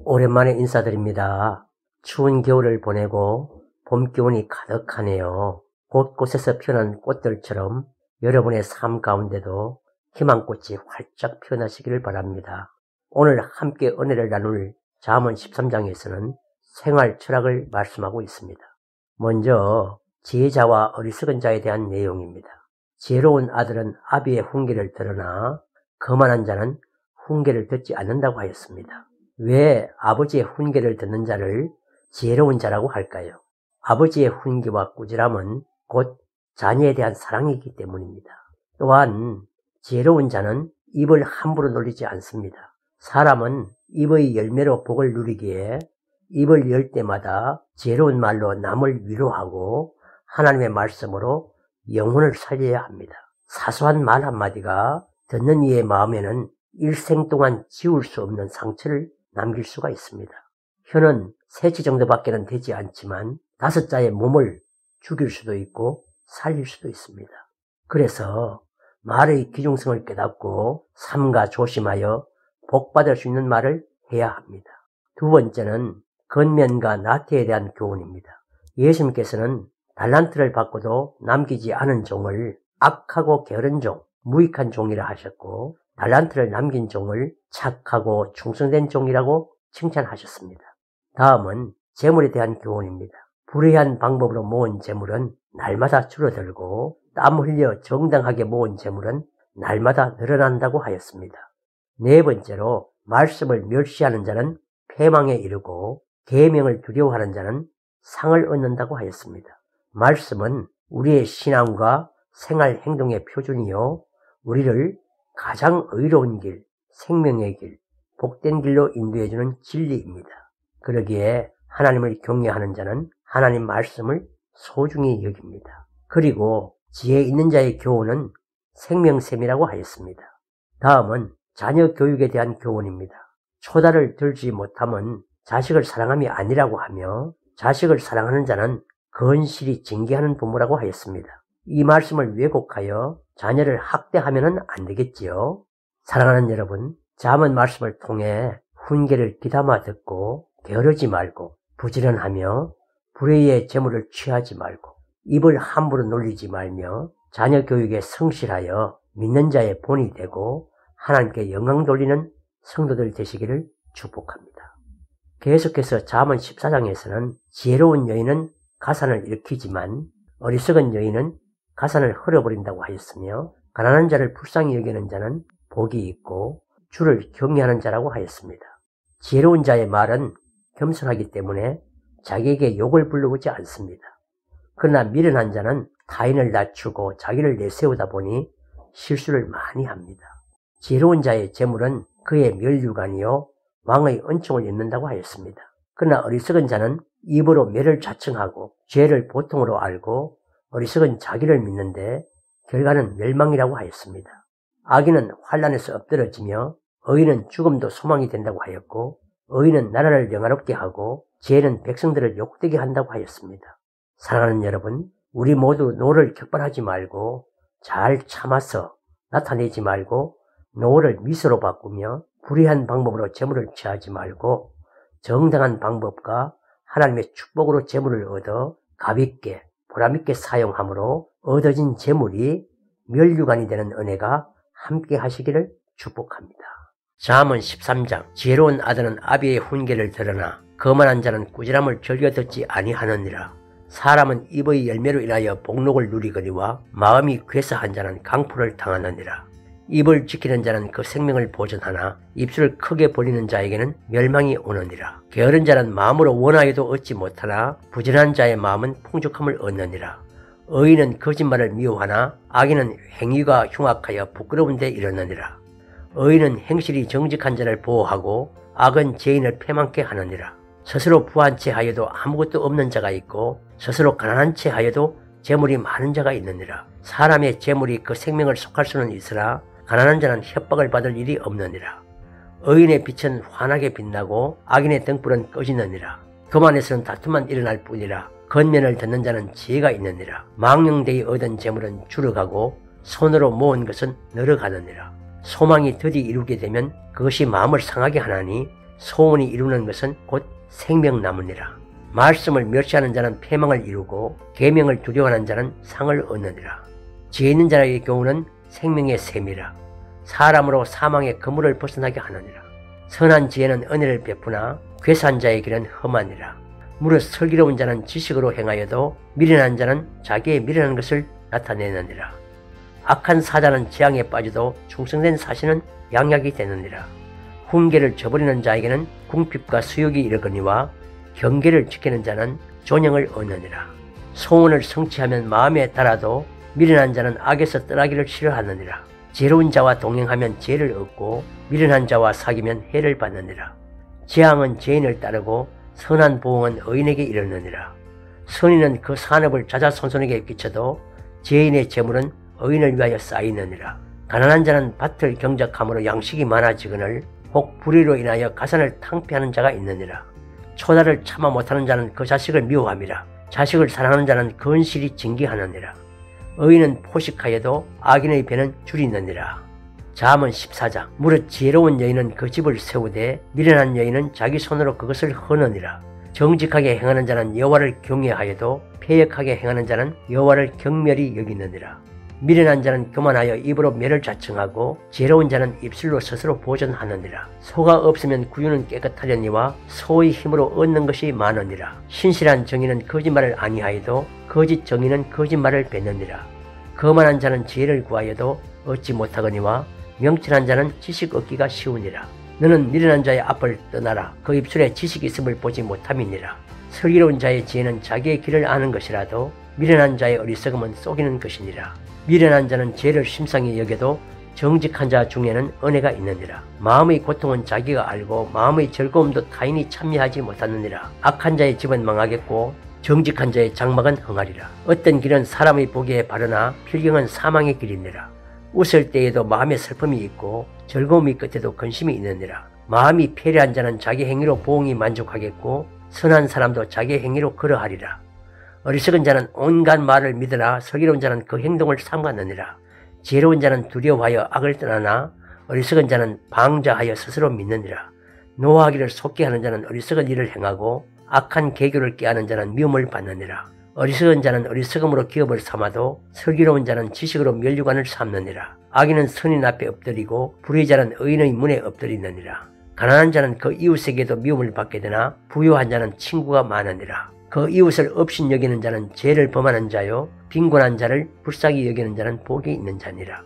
오랜만에 인사드립니다. 추운 겨울을 보내고 봄 기운이 가득하네요. 곳곳에서 피어난 꽃들처럼 여러분의 삶 가운데도 희망꽃이 활짝 피어나시기를 바랍니다. 오늘 함께 은혜를 나눌 잠언 13장에서는 생활 철학을 말씀하고 있습니다. 먼저 지혜자와 어리석은 자에 대한 내용입니다. 지혜로운 아들은 아비의 훈계를 들으나 거만한 자는 훈계를 듣지 않는다고 하였습니다. 왜 아버지의 훈계를 듣는 자를 지혜로운 자라고 할까요? 아버지의 훈계와 꾸지람은 곧 자녀에 대한 사랑이기 때문입니다. 또한 지혜로운 자는 입을 함부로 놀리지 않습니다. 사람은 입의 열매로 복을 누리기에 입을 열 때마다 지혜로운 말로 남을 위로하고 하나님의 말씀으로 영혼을 살려야 합니다. 사소한 말 한마디가 듣는 이의 마음에는 일생 동안 지울 수 없는 상처를 남길 수가 있습니다. 혀는 3치 정도밖에는 되지 않지만 5자의 몸을 죽일 수도 있고 살릴 수도 있습니다. 그래서 말의 귀중성을 깨닫고 삼가 조심하여 복받을 수 있는 말을 해야 합니다. 두 번째는 건면과 나태에 대한 교훈입니다. 예수님께서는 달란트를 받고도 남기지 않은 종을 악하고 게으른 종, 무익한 종이라 하셨고 달란트를 남긴 종을 착하고 충성된 종이라고 칭찬하셨습니다. 다음은 재물에 대한 교훈입니다. 불의한 방법으로 모은 재물은 날마다 줄어들고 땀 흘려 정당하게 모은 재물은 날마다 늘어난다고 하였습니다. 네 번째로 말씀을 멸시하는 자는 패망에 이르고 계명을 두려워하는 자는 상을 얻는다고 하였습니다. 말씀은 우리의 신앙과 생활 행동의 표준이요 우리를 가장 의로운 길, 생명의 길, 복된 길로 인도해주는 진리입니다. 그러기에 하나님을 경외하는 자는 하나님 말씀을 소중히 여깁니다. 그리고 지혜 있는 자의 교훈은 생명샘이라고 하였습니다. 다음은 자녀 교육에 대한 교훈입니다. 초다를 들지 못함은 자식을 사랑함이 아니라고 하며 자식을 사랑하는 자는 건실히 징계하는 부모라고 하였습니다. 이 말씀을 왜곡하여 자녀를 학대하면 안 되겠지요. 사랑하는 여러분, 잠언 말씀을 통해 훈계를 귀담아 듣고 게으르지 말고 부지런하며 불의의 재물을 취하지 말고 입을 함부로 놀리지 말며 자녀 교육에 성실하여 믿는 자의 본이 되고 하나님께 영광 돌리는 성도들 되시기를 축복합니다. 계속해서 잠언 14장에서는 지혜로운 여인은 가산을 일으키지만 어리석은 여인은 가산을 흘려버린다고 하였으며 가난한 자를 불쌍히 여기는 자는 복이 있고 주를 경외하는 자라고 하였습니다. 지혜로운 자의 말은 겸손하기 때문에 자기에게 욕을 불러오지 않습니다. 그러나 미련한 자는 타인을 낮추고 자기를 내세우다 보니 실수를 많이 합니다. 지혜로운 자의 재물은 그의 면류관이요 왕의 은총을 입는다고 하였습니다. 그러나 어리석은 자는 입으로 매를 자청하고 죄를 보통으로 알고 어리석은 자기를 믿는데 결과는 멸망이라고 하였습니다. 악인은 환난에서 엎드러지며 의인은 죽음도 소망이 된다고 하였고 의인은 나라를 영화롭게 하고 죄는 백성들을 욕되게 한다고 하였습니다. 사랑하는 여러분, 우리 모두 노를 격발하지 말고 잘 참아서 나타내지 말고 노를 미소로 바꾸며 불의한 방법으로 재물을 취하지 말고 정당한 방법과 하나님의 축복으로 재물을 얻어 가볍게 보람있게 사용함으로 얻어진 재물이 면류관이 되는 은혜가 함께 하시기를 축복합니다. 잠언 13장 지혜로운 아들은 아비의 훈계를 들으나 거만한 자는 꾸지람을 즐겨 듣지 아니하느니라. 사람은 입의 열매로 인하여 복록을 누리거니와 마음이 괴사한 자는 강포를 당하느니라. 입을 지키는 자는 그 생명을 보존하나 입술을 크게 벌리는 자에게는 멸망이 오느니라. 게으른 자는 마음으로 원하여도 얻지 못하나 부지런한 자의 마음은 풍족함을 얻느니라. 의인은 거짓말을 미워하나 악인은 행위가 흉악하여 부끄러운 데 이르느니라. 의인은 행실이 정직한 자를 보호하고 악은 죄인을 패망케 하느니라. 스스로 부한 채 하여도 아무것도 없는 자가 있고 스스로 가난한 채 하여도 재물이 많은 자가 있느니라. 사람의 재물이 그 생명을 속할 수는 있으나 가난한 자는 협박을 받을 일이 없느니라. 의인의 빛은 환하게 빛나고 악인의 등불은 꺼지느니라. 교만에서는 다툼만 일어날 뿐이라. 건면을 듣는 자는 지혜가 있느니라. 망령되이 얻은 재물은 줄어가고 손으로 모은 것은 늘어가느니라. 소망이 드디 이루게 되면 그것이 마음을 상하게 하나니 소원이 이루는 것은 곧 생명나무니라. 말씀을 멸시하는 자는 패망을 이루고 계명을 두려워하는 자는 상을 얻느니라. 지혜 있는 자의 교훈은 생명의 샘이라. 사람으로 사망의 그물을 벗어나게 하느니라. 선한 지혜는 은혜를 베푸나 괴수한 자의 길은 험하니라. 무릇 슬기로운 자는 지식으로 행하여도 미련한 자는 자기의 미련한 것을 나타내느니라. 악한 사자는 재앙에 빠져도 충성된 사신은 양약이 되느니라. 훈계를 저버리는 자에게는 궁핍과 수욕이 이르거니와 경계를 지키는 자는 존영을 얻느니라. 소원을 성취하면 마음에 달아도 미련한 자는 악에서 떠나기를 싫어하느니라. 지혜로운 자와 동행하면 지혜를 얻고 미련한 자와 사귀면 해를 받느니라. 재앙은 죄인을 따르고 선한 보응은 의인에게 이르느니라. 선인은 그 산업을 자자손손에게 끼쳐도 죄인의 재물은 의인을 위하여 쌓이느니라. 가난한 자는 밭을 경작함으로 양식이 많아지거늘 혹 불의로 인하여 가산을 탕폐하는 자가 있느니라. 초다를 참아 못하는 자는 그 자식을 미워함이라. 자식을 사랑하는 자는 건실히 징계하느니라. 의인은 포식하여도 악인의 배는 줄이느니라. 잠언 14장. 무릇 지혜로운 여인은 그 집을 세우되 미련한 여인은 자기 손으로 그것을 허느니라. 정직하게 행하는 자는 여호와를 경외하여도 패역하게 행하는 자는 여호와를 경멸히 여기느니라. 미련한 자는 교만하여 입으로 매를 자청하고 지혜로운 자는 입술로 스스로 보전하느니라. 소가 없으면 구유는 깨끗하려니와 소의 힘으로 얻는 것이 많으니라. 신실한 정의는 거짓말을 아니하여도 거짓 정의는 거짓말을 뱉느니라. 거만한 자는 지혜를 구하여도 얻지 못하거니와 명철한 자는 지식 얻기가 쉬우니라. 너는 미련한 자의 앞을 떠나라. 그 입술에 지식이 있음을 보지 못함이니라. 슬기로운 자의 지혜는 자기의 길을 아는 것이라도 미련한 자의 어리석음은 속이는 것이니라. 미련한 자는 죄를 심상히 여겨도 정직한 자 중에는 은혜가 있느니라. 마음의 고통은 자기가 알고 마음의 즐거움도 타인이 참여하지 못하느니라. 악한 자의 집은 망하겠고 정직한 자의 장막은 흥하리라. 어떤 길은 사람의 보기에 바르나 필경은 사망의 길이니라. 웃을 때에도 마음에 슬픔이 있고 즐거움이 끝에도 근심이 있느니라. 마음이 패례한 자는 자기 행위로 보응이 만족하겠고 선한 사람도 자기 행위로 그러하리라. 어리석은 자는 온갖 말을 믿으나 슬기로운 자는 그 행동을 삼가느니라. 지혜로운 자는 두려워하여 악을 떠나나 어리석은 자는 방자하여 스스로 믿느니라. 노하기를 속게 하는 자는 어리석은 일을 행하고 악한 계교를 깨하는 자는 미움을 받느니라. 어리석은 자는 어리석음으로 기업을 삼아도 슬기로운 자는 지식으로 면류관을 삼느니라. 악인은 선인 앞에 엎드리고 불의자는 의인의 문에 엎드리느니라. 가난한 자는 그 이웃에게도 미움을 받게 되나 부유한 자는 친구가 많으니라. 그 이웃을 업신 여기는 자는 죄를 범하는 자요 빈곤한 자를 불쌍히 여기는 자는 복이 있는 자니라.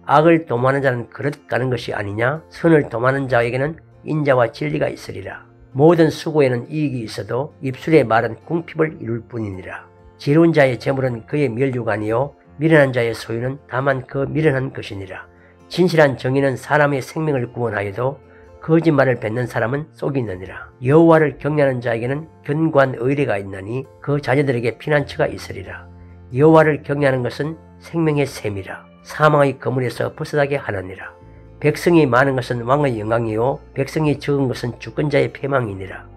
악을 도모하는 자는 그릇 가는 것이 아니냐. 선을 도모하는 자에게는 인자와 진리가 있으리라. 모든 수고에는 이익이 있어도 입술의 말은 궁핍을 이룰 뿐이니라. 지혜로운 자의 재물은 그의 면류관이요 미련한 자의 소유는 다만 그 미련한 것이니라. 진실한 정의는 사람의 생명을 구원하여도 거짓말을 뱉는 사람은 속이느니라. 여호와를 경외하는 자에게는 견고한 의뢰가 있나니 그 자녀들에게 피난처가 있으리라. 여호와를 경외하는 것은 생명의 샘이라. 사망의 그물에서 벗어나게 하느니라. 백성이 많은 것은 왕의 영광이요 백성이 적은 것은 주권 자의 패망이니라.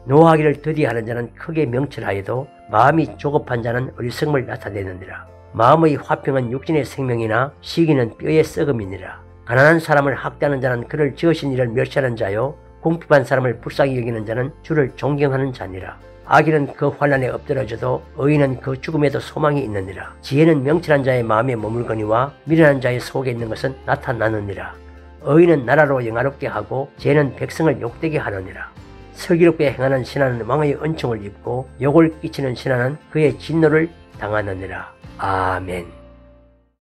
노하기를 더디하는 자는 크게 명철하여도 마음이 조급한 자는 어리석음을 나타내느니라. 마음의 화평은 육신의 생명이나 시기는 뼈의 썩음이니라. 가난한 사람을 학대하는 자는 그를 지으신 이를 멸시하는 자요 궁핍한 사람을 불쌍히 여기는 자는 주를 존경하는 자니라. 악인은 그 환난에 엎드러져도 의인은 그 죽음에도 소망이 있느니라. 지혜는 명철한 자의 마음에 머물거니와 미련한 자의 속에 있는 것은 나타나느니라. 의인은 나라로 영화롭게 하고 죄는 백성을 욕되게 하느니라. 슬기롭게 행하는 신하는 왕의 은총을 입고 욕을 끼치는 신하는 그의 진노를 당하느니라. 아멘.